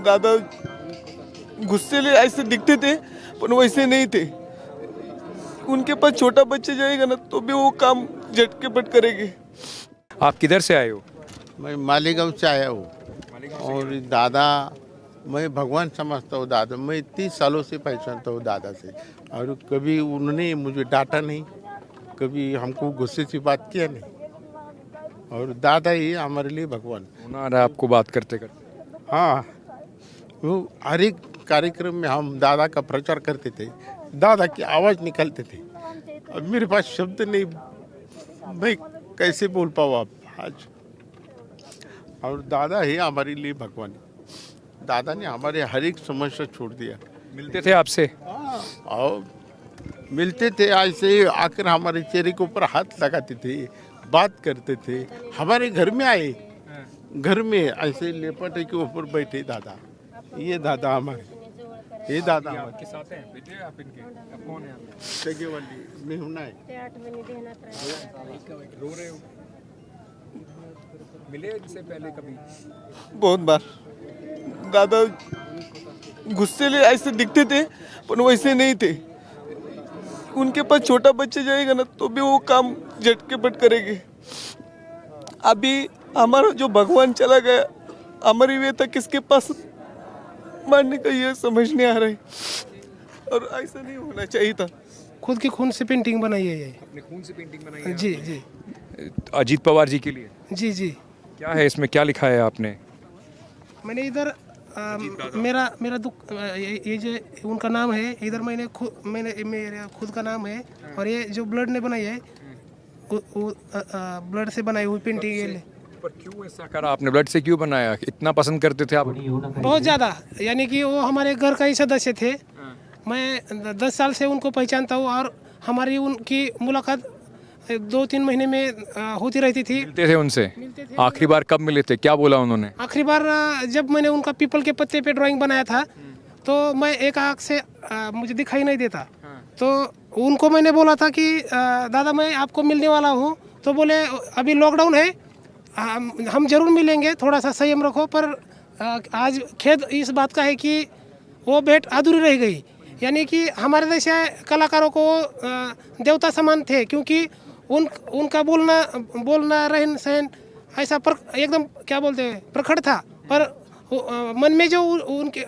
दादा गुस्सेले ऐसे दिखते थे पर वैसे नहीं थे। उनके पास छोटा बच्चा जाएगा ना तो भी वो काम झटके-पट करेंगे। आप किधर से आए हो? मैं मालेगांव से आया हूँ और दादा मैं भगवान समझता हूँ दादा। मैं 30 सालों से पहचानता हूँ दादा से और कभी उन्होंने मुझे डांटा नहीं, कभी हमको गुस्से से बात किया नहीं और दादा ही हमारे लिए भगवान। उन्होंने आपको बात करते करते हाँ, वो हर एक कार्यक्रम में हम दादा का प्रचार करते थे, दादा की आवाज़ निकलते थे। अब मेरे पास शब्द नहीं, मैं कैसे बोल पाऊँ आप आज। और दादा ही हमारे लिए भगवान है। दादा ने हमारे हर एक समस्या छोड़ दिया। मिलते थे आपसे? और मिलते थे, ऐसे ही आकर हमारे चेहरे के ऊपर हाथ लगाते थे, बात करते थे। हमारे घर में आए, घर में ऐसे लेपटे के ऊपर बैठे दादा। ये दादा हमारे, ये दादा आपके साथ हैं बेटे? आप इनके अब कौन है आप? सगे वाली मैं हूं ना। रो रहे हो? मिले इनसे पहले कभी? बहुत बार दादा गुस्सेले ऐसे दिखते थे पर वैसे नहीं थे। उनके पास छोटा बच्चा जाएगा ना तो भी वो काम झटके-पट करेंगे। अभी हमारा जो भगवान चला गया, हमारी व्यथा किसके पास मानने का ये समझ नहीं आ रहा है और ऐसा नहीं होना चाहिए था। खुद की खून से पेंटिंग बनाई है ये। अपने खून से पेंटिंग बनाई है जी आपने? जी अजीत पवार जी के लिए? जी जी। क्या है इसमें, क्या लिखा है आपने? मैंने इधर मेरा दुख ये जो उनका नाम है, इधर मैंने मेरे खुद का नाम है और ये जो ब्लड ने बनाई है ब्लड से बनाई हुई पेंटिंग ये। पर क्यों ऐसा करा आपने? ब्लड से क्यों बनाया? इतना पसंद करते थे आप? बहुत ज़्यादा, यानी कि वो हमारे घर का ही सदस्य थे। मैं 10 साल से उनको पहचानता हूँ और हमारी उनकी मुलाकात 2-3 महीने में होती रहती थी। मिलते थे उनसे? आखिरी बार कब मिले थे? क्या बोला उन्होंने? आखिरी बार जब मैंने उनका पीपल के पत्ते पे ड्राइंग बनाया था तो मैं एक आँख से मुझे दिखाई नहीं देता, तो उनको मैंने बोला था कि दादा मैं आपको मिलने वाला हूँ। तो बोले अभी लॉकडाउन है, हम जरूर मिलेंगे, थोड़ा सा संयम रखो। पर आज खेद इस बात का है कि वो भेंट अधूरी रह गई। यानी कि हमारे जैसे कलाकारों को देवता समान थे, क्योंकि उनका बोलना रहन सहन ऐसा एकदम क्या बोलते हैं प्रखर था। पर मन में जो उनके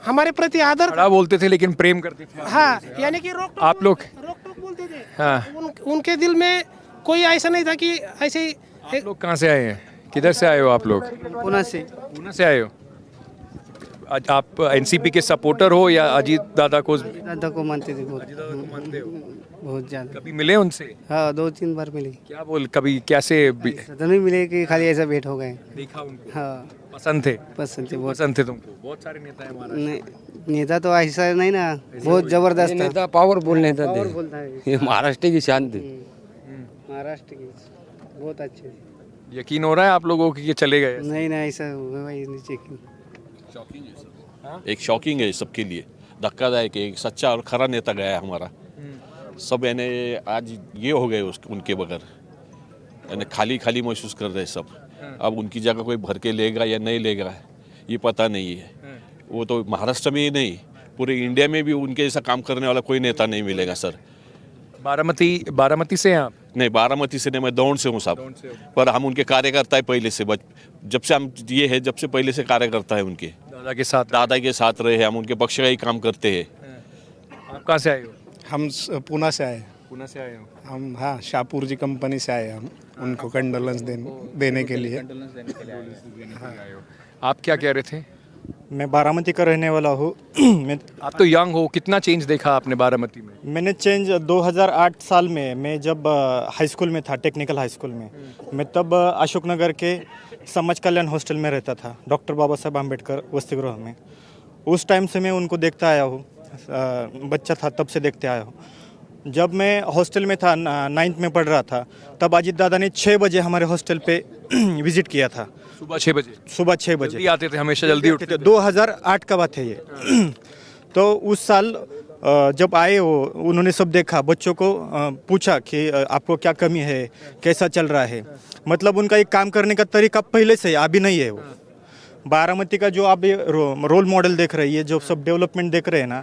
हमारे प्रति आदर बड़ा बोलते थे लेकिन प्रेम करते थे। हाँ, यानी कि रोक आप लोग टोक बोलते थे। हाँ। उनके दिल में कोई ऐसा नहीं था कि ऐसे ही। आप लोग कहाँ से आए हैं? किधर से आए हो आप लोग? पुणे से। पूना से आए हो? आज आप एनसीपी के सपोर्टर हो या अजीत दादा को? दादा को मानते थे बहुत। अजीत दादा को मानते हो? बहुत ज़्यादा। कभी मिले उनसे? हाँ, 2-3 बार मिले। क्या बोल, कभी कैसे ऐसा तो नहीं मिले कि खाली ऐसा भेंट हो गए। देखा उनको? हाँ, पसंद थे? पसंद थे बहुत। पसंद थे तुमको? बहुत सारे नेता है हमारा। नहीं, नेता तो ऐसा नहीं ना, बहुत जबरदस्त था। नेता पावरफुल नेता थे, पावरफुल था ये। ये महाराष्ट्र की शान थी। महाराष्ट्र की बहुत अच्छे थे। यकीन हो रहा है आप लोगों को कि चले गए? नहीं ना, ऐसा हुआ भाई नीचे की। एक शॉकिंग है सबके लिए, धक्कादायक है। एक सच्चा और खरा नेता गया है हमारा। सब यानी आज ये हो गए उनके बगैर, यानी खाली खाली महसूस कर रहे हैं सब। अब उनकी जगह कोई भर के लेगा या नहीं लेगा ये पता नहीं है। वो तो महाराष्ट्र में ही नहीं, पूरे इंडिया में भी उनके जैसा काम करने वाला कोई नेता नहीं मिलेगा सर। बारामती से हैं आप? नहीं, बारामती से नहीं, मैं दौड़ से हूँ साहब। पर हम उनके कार्यकर्ता है पहले से, जब से हम ये है, जब से पहले से कार्यकर्ता है उनके। दादा के साथ रहे हैं हम, उनके पक्ष का ही काम करते हैं। आप कहाँ से आए हो? हम पुणे से आए। पूना से आए हो? हम हाँ, शाहपुर जी कंपनी से आए हम उनको कंडोलेंस देने के लिए। आए हो। आप क्या कह रहे थे? मैं बारामती का रहने वाला हूँ। आप तो यंग हो, कितना चेंज देखा आपने बारामती में? मैंने चेंज 2008 साल में, मैं जब हाई स्कूल में था, टेक्निकल हाई स्कूल में, मैं तब अशोकनगर के समाज कल्याण हॉस्टल में रहता था, डॉक्टर बाबा साहब आम्बेडकर वसतिगृह में। उस टाइम से मैं उनको देखता आया हूँ, बच्चा था तब से देखते आया हूँ। जब मैं हॉस्टल में था, 9th में पढ़ रहा था, तब अजीत दादा ने 6 बजे हमारे हॉस्टल पे विजिट किया था। सुबह 6 बजे? सुबह 6 बजे जल्दी आते थे, हमेशा जल्दी उठते थे। 2008 का बात है ये। तो उस साल जब आए वो, उन्होंने सब देखा, बच्चों को पूछा कि आपको क्या कमी है, कैसा चल रहा है। मतलब उनका एक काम करने का तरीका पहले से, अभी नहीं है वो। बारामती का जो आप ये रोल मॉडल देख रही है, जो सब डेवलपमेंट देख रहे हैं ना,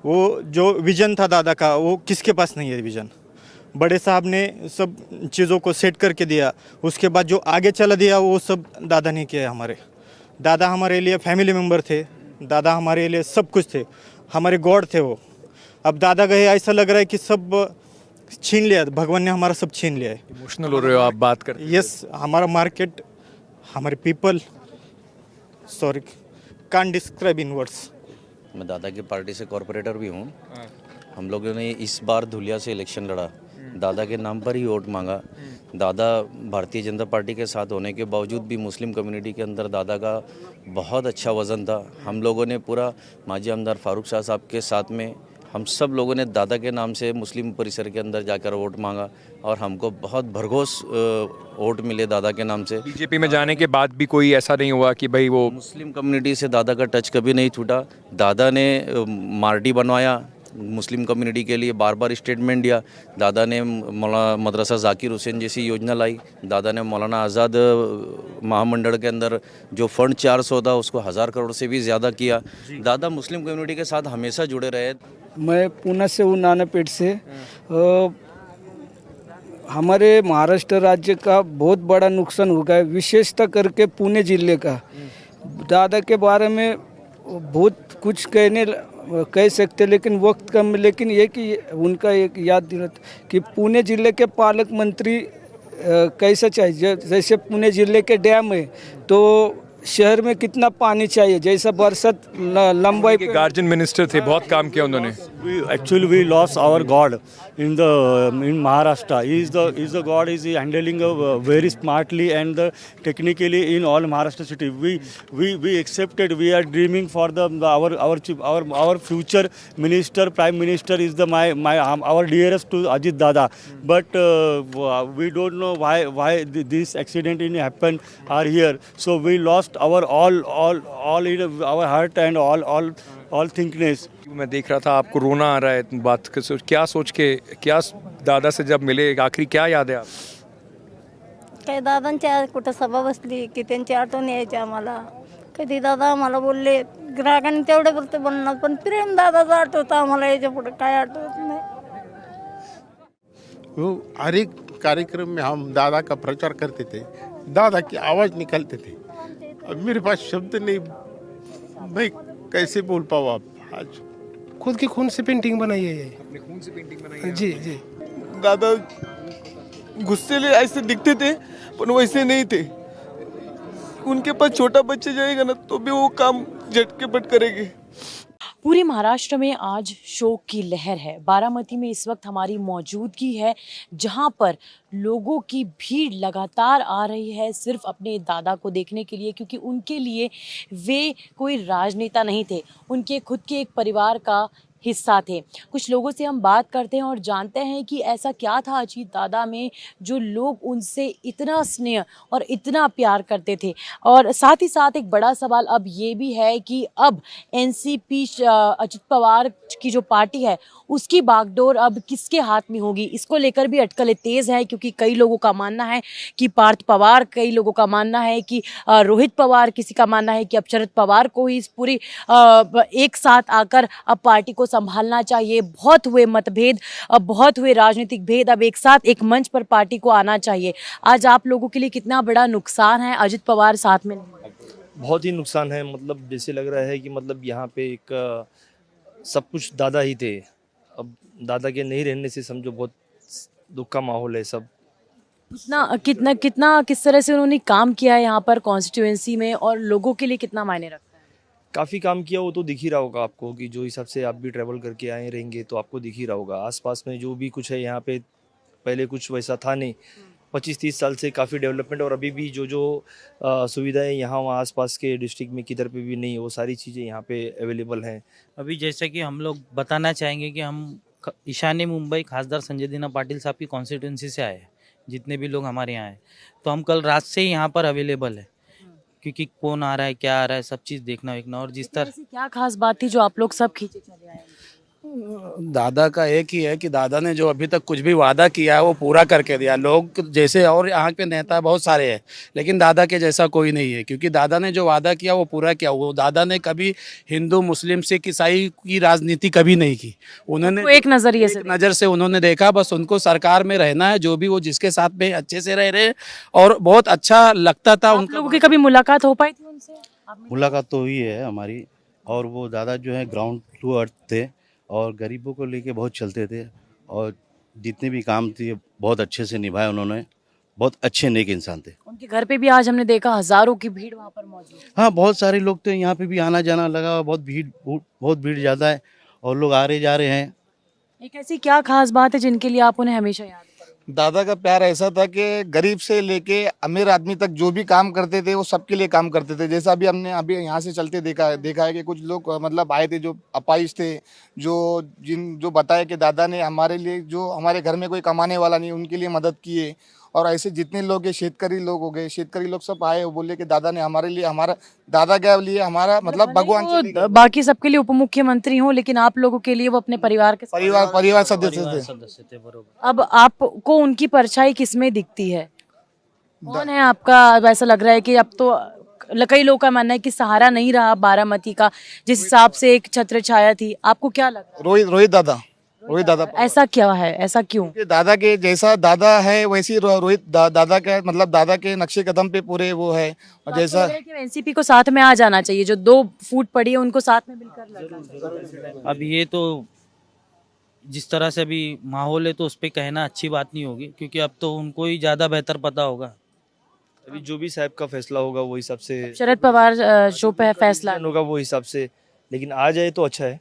वो जो विजन था दादा का, वो किसके पास नहीं है विजन। बड़े साहब ने सब चीज़ों को सेट करके दिया, उसके बाद जो आगे चला दिया वो सब दादा ने किया है। हमारे दादा हमारे लिए फैमिली मेम्बर थे, दादा हमारे लिए सब कुछ थे, हमारे गॉड थे वो। अब दादा गए, ऐसा लग रहा है कि सब छीन लिया, भगवान ने हमारा सब छीन लिया है। इमोशनल हो रहे हो आप बात कर। यस, हमारा मार्केट, हमारे people, sorry can't describe in words. मैं दादा की पार्टी से कॉरपोरेटर भी हूँ। हम लोगों ने इस बार धुलिया से इलेक्शन लड़ा, दादा के नाम पर ही वोट मांगा। दादा भारतीय जनता पार्टी के साथ होने के बावजूद भी मुस्लिम कम्युनिटी के अंदर दादा का बहुत अच्छा वज़न था। हम लोगों ने पूरा माजी आमदार फारूक शाह साहब के साथ में हम सब लोगों ने दादा के नाम से मुस्लिम परिसर के अंदर जाकर वोट मांगा और हमको बहुत भरघोस वोट मिले दादा के नाम से। बीजेपी में जाने के बाद भी कोई ऐसा नहीं हुआ कि भाई वो मुस्लिम कम्युनिटी से दादा का टच कभी नहीं छूटा। दादा ने मार्डी बनवाया मुस्लिम कम्युनिटी के लिए, बार बार स्टेटमेंट दिया। दादा ने मदरसा जाकिर हुसैन जैसी योजना लाई। दादा ने मौलाना आज़ाद महामंडल के अंदर जो फंड 400 था उसको 1000 करोड़ से भी ज़्यादा किया। दादा मुस्लिम कम्युनिटी के साथ हमेशा जुड़े रहे। मैं पुणे से हूँ, नानापेट से। हमारे महाराष्ट्र राज्य का बहुत बड़ा नुकसान हो गया है, विशेषतः करके पुणे जिले का। दादा के बारे में बहुत कुछ कह सकते, लेकिन वक्त कम। लेकिन ये कि उनका एक याद दिलाता कि पुणे जिले के पालक मंत्री कैसा चाहिए। जैसे पुणे जिले के डैम है तो शहर में कितना पानी चाहिए, जैसा बरसात लंबाई पे। गार्जियन मिनिस्टर थे, बहुत काम किया उन्होंने। Actually, we lost our God in Maharashtra. He is the God. Is handling very smartly and technically in all Maharashtra city. We accepted. We are dreaming for our future minister, prime minister is our dearest to Ajit Dada. But we don't know why this accident happened are here. So we lost our all in our heart and all thinkness. मैं देख रहा था आपको रोना आ रहा है, बात क्या सोच के, क्या दादा से जब मिले आखिरी क्या याद है आप? काही दादांच्या कुठं सभा बसली की त्यांची आठवण यायची आम्हाला. कधी दादा आम्हाला बोलले, ग्राहकांनी तेवढे बोलते बोलणार, पण प्रेम दादाचा आठवतं आम्हाला, याच्या पुढे काय आठवत नाही. वो हर एक कार्यक्रम में हम दादा का प्रचार करते थे, दादा की आवाज़ निकालते थे। अब मेरे पास शब्द नहीं, मैं कैसे बोल पाऊँ आप। आज खुद की खून से पेंटिंग बनाई है ये। अपने खून से पेंटिंग बनाई है? जी जी। दादा गुस्से ऐसे दिखते थे पर वैसे नहीं थे। उनके पास छोटा बच्चा जाएगा ना तो भी वो काम झटके पट करेंगे। पूरे महाराष्ट्र में आज शोक की लहर है। बारामती में इस वक्त हमारी मौजूदगी है, जहां पर लोगों की भीड़ लगातार आ रही है सिर्फ अपने दादा को देखने के लिए, क्योंकि उनके लिए वे कोई राजनेता नहीं थे, उनके खुद के एक परिवार का हिस्सा थे। कुछ लोगों से हम बात करते हैं और जानते हैं कि ऐसा क्या था अजीत दादा में जो लोग उनसे इतना स्नेह और इतना प्यार करते थे। और साथ ही साथ एक बड़ा सवाल अब ये भी है कि अब एनसीपी अजित पवार की जो पार्टी है उसकी बागडोर अब किसके हाथ में होगी, इसको लेकर भी अटकलें तेज़ है, क्योंकि कई लोगों का मानना है कि पार्थ पवार, कई लोगों का मानना है कि रोहित पवार, किसी का मानना है कि अब शरद पवार को ही इस पूरी एक साथ आकर अब पार्टी को संभालना चाहिए। बहुत हुए मतभेद, अब बहुत हुए राजनीतिक भेद, अब एक साथ एक मंच पर पार्टी को आना चाहिए। आज आप लोगों के लिए कितना बड़ा नुकसान है अजित पवार साथ में? बहुत ही नुकसान है। मतलब जैसे लग रहा है कि मतलब यहाँ पे एक सब कुछ दादा ही थे, अब दादा के नहीं रहने से समझो बहुत दुख का माहौल है सब। कितना किस तरह से उन्होंने काम किया है यहाँ पर कॉन्स्टिट्यूएंसी में, और लोगों के लिए कितना मायने रखता है? काफ़ी काम किया, वो तो दिख ही रहा होगा आपको कि जो हिसाब से आप भी ट्रैवल करके आए रहेंगे तो आपको दिख ही रहा होगा। आसपास में जो भी कुछ है यहाँ पे पहले कुछ वैसा था नहीं। 25-30 साल से काफ़ी डेवलपमेंट, और अभी भी जो सुविधाएं यहाँ वहाँ आसपास के डिस्ट्रिक्ट में किधर पे भी नहीं है, वो सारी चीज़ें यहाँ पे अवेलेबल हैं। अभी जैसे कि हम लोग बताना चाहेंगे कि हम ईशान्य मुंबई खासदार संजय दीना पाटिल साहब की कॉन्स्टिट्यूंसी से आए हैं। जितने भी लोग हमारे यहाँ हैं तो हम कल रात से ही यहाँ पर अवेलेबल है, क्योंकि कौन आ रहा है क्या आ रहा है सब चीज़ देखना वेखना। और जिस तरह क्या खास बात थी जो आप लोग सब खींचे चले आए? दादा का एक ही है कि दादा ने जो अभी तक कुछ भी वादा किया है वो पूरा करके दिया। लोग जैसे और यहाँ पे नेता बहुत सारे हैं, लेकिन दादा के जैसा कोई नहीं है, क्योंकि दादा ने जो वादा किया वो पूरा किया। वो दादा ने कभी हिंदू मुस्लिम सिख ईसाई की राजनीति कभी नहीं की। उन्होंने एक नजरिए से नज़र से उन्होंने देखा बस उनको सरकार में रहना है, जो भी वो जिसके साथ में अच्छे से रह रहे, और बहुत अच्छा लगता था आप उनका। लोगों की कभी मुलाकात हो पाई थी उनसे? मुलाकात तो हुई है हमारी, और वो दादा जो है ग्राउंड टू अर्थ थे और गरीबों को लेके बहुत चलते थे, और जितने भी काम थे बहुत अच्छे से निभाए उन्होंने। बहुत अच्छे नेक इंसान थे। उनके घर पे भी आज हमने देखा हजारों की भीड़ वहाँ पर मौजूद है। हाँ, बहुत सारे लोग थे यहाँ पे भी आना जाना लगा, बहुत भीड़ ज़्यादा है और लोग आ रहे जा रहे हैं। एक ऐसी क्या खास बात है जिनके लिए आप उन्हें हमेशा याद करें? दादा का प्यार ऐसा था कि गरीब से लेके अमीर आदमी तक जो भी काम करते थे वो सबके लिए काम करते थे। जैसा भी हमने अभी यहाँ से चलते देखा है कि कुछ लोग मतलब आए थे जो अपाहिज थे, जो बताया कि दादा ने हमारे लिए, जो हमारे घर में कोई कमाने वाला नहीं उनके लिए मदद की है। और ऐसे जितने लोग हैं, शेतकरी लोग हो गए, शेतकरी लोग सब आए, वो बोले कि दादा ने हमारे लिए, हमारा दादा के लिए हमारा मतलब भगवान वो बाकी सबके लिए उप मुख्यमंत्री हो, लेकिन आप लोगों के लिए वो अपने परिवार के परिवार सदस्य थे। अब आपको उनकी परछाई किसमें दिखती है? कौन है आपका, वैसा लग रहा है कि अब तो कई लोगों का मानना है कि सहारा नहीं रहा बारामती का, जिस हिसाब से एक छत्र छाया थी। आपको क्या लग रहा है? रोहित दादा। ऐसा क्या है, ऐसा क्यों? दादा के जैसा दादा है वैसी रोहित दादा का मतलब दादा के नक्शे कदम पे पूरे वो है। और जैसा एनसीपी को साथ में आ जाना चाहिए, जो 2 फूट पड़ी है उनको साथ में मिलकर लड़ना चाहिए। अब ये तो जिस तरह से अभी माहौल है तो उस पर कहना अच्छी बात नहीं होगी, क्योंकि अब तो उनको ही ज़्यादा बेहतर पता होगा। अभी जो भी साहब का फैसला होगा वो हिसाब से, शरद पवार जो पे फैसला होगा वो हिसाब से, लेकिन आ जाए तो अच्छा है।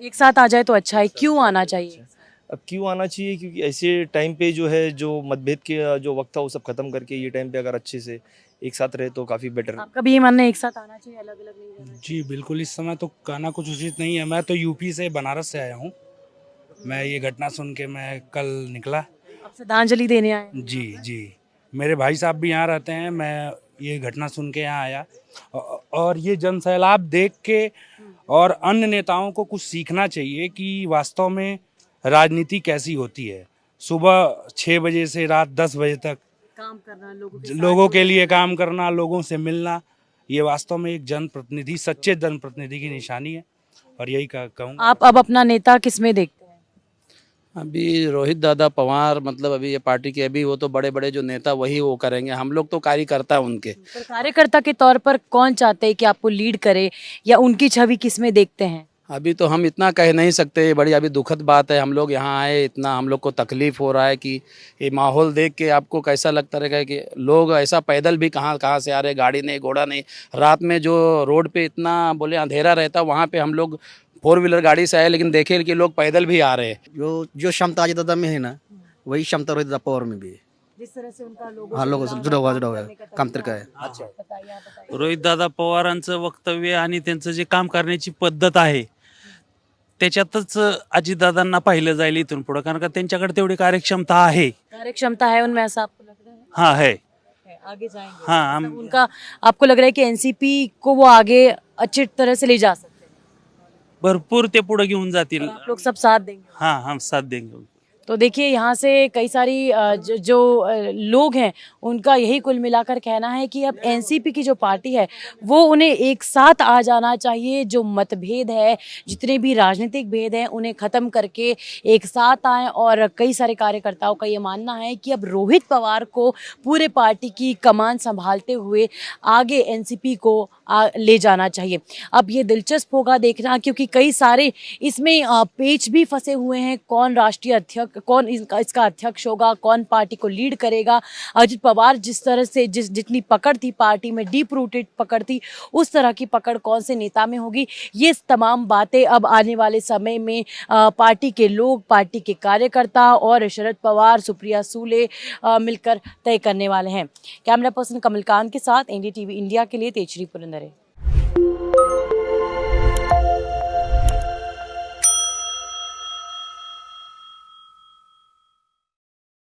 एक साथ आ जाए तो अच्छा है। क्यों आना चाहिए? अब क्यों आना चाहिए, क्योंकि ऐसे टाइम पे जो है जो मतभेद के जो वक्त था वो सब खत्म करके ये टाइम पे अगर अच्छे से एक साथ रहे तो काफ़ी बेटर। आपका भी ये मानना है एक साथ आना चाहिए, अलग अलग नहीं रहना? जी बिल्कुल, इस समय तो कहना कुछ उचित नहीं है। मैं तो यूपी से बनारस से आया हूँ। मैं ये घटना सुन के मैं कल निकला। आप श्रद्धांजलि देने आए? जी, मेरे भाई साहब भी यहाँ रहते हैं। मैं ये घटना सुन के यहाँ आया और ये जनसैलाब देख के और अन्य नेताओं को कुछ सीखना चाहिए कि वास्तव में राजनीति कैसी होती है। सुबह 6 बजे से रात 10 बजे तक काम करना, लोगों के लिए काम करना, लोगों से मिलना, ये वास्तव में एक जनप्रतिनिधि, सच्चे जनप्रतिनिधि की निशानी है। और यही कहूँगा। आप अब अपना नेता किसमें देखते हैं? अभी रोहित दादा पवार, मतलब अभी ये पार्टी के अभी वो तो बड़े बड़े जो नेता वही वो करेंगे, हम लोग तो कार्यकर्ता हैं उनके। पर कार्यकर्ता के तौर पर कौन चाहते हैं कि आपको लीड करे, या उनकी छवि किसमें देखते हैं? अभी तो हम इतना कह नहीं सकते। ये बड़ी अभी दुखद बात है। हम लोग यहाँ आए, इतना हम लोग को तकलीफ हो रहा है कि ये माहौल देख के आपको कैसा लगता रहेगा कि लोग ऐसा पैदल भी कहाँ से आ रहे, गाड़ी नहीं घोड़ा नहीं। रात में जो रोड पे इतना बोले अंधेरा रहता, वहाँ पे हम लोग 4 व्हीलर गाड़ी से आए, लेकिन देखे कि लोग पैदल भी आ रहे हैं। जो क्षमता अजय दादा में है ना, वही क्षमता रोहित दादा पवार में भी है। जिस तरह से उनका लोगों से जुड़ा हुआ है, काम तरीका है। अच्छा, रोहित दादा पवारांचं वक्तव्य आणि त्यांचं जे काम करण्याची पद्धत आहे त्याच्यातच अजितदादांना पाहिलं जाईल इथून पुढे, कारण का त्यांच्याकडे तेवढी कार्यक्षमता आहे। कार्यक्षमता है उनमें, ऐसा आपको लग रहा है? हाँ है। आगे जाएंगे। हाँ, मतलब उनका आपको लग रहा है कि एनसीपी को वो आगे अच्छी तरह से ले जा सकते हैं? भरपूर ते पुढे घेऊन जातील। आप लोग सब साथ देंगे? हाँ, हम साथ देंगे। तो देखिए यहाँ से कई सारी जो लोग हैं उनका यही कुल मिलाकर कहना है कि अब एनसीपी की जो पार्टी है वो उन्हें एक साथ आ जाना चाहिए। जो मतभेद है, जितने भी राजनीतिक भेद हैं, उन्हें ख़त्म करके एक साथ आएँ। और कई सारे कार्यकर्ताओं का ये मानना है कि अब रोहित पवार को पूरे पार्टी की कमान संभालते हुए आगे एनसीपी को ले जाना चाहिए। अब ये दिलचस्प होगा देखना, क्योंकि कई सारे इसमें पेच भी फंसे हुए हैं। कौन राष्ट्रीय अध्यक्ष, कौन इसका अध्यक्ष होगा, कौन पार्टी को लीड करेगा। अजित पवार जिस तरह से जितनी पकड़ थी पार्टी में, डीप रूटेड पकड़ थी, उस तरह की पकड़ कौन से नेता में होगी। ये तमाम बातें अब आने वाले समय में पार्टी के लोग, पार्टी के कार्यकर्ता और शरद पवार, सुप्रिया सूले मिलकर तय करने वाले हैं। कैमरा पर्सन कमलकांत के साथ एनडीटीवी इंडिया के लिए तेजश्री पुरंदरे।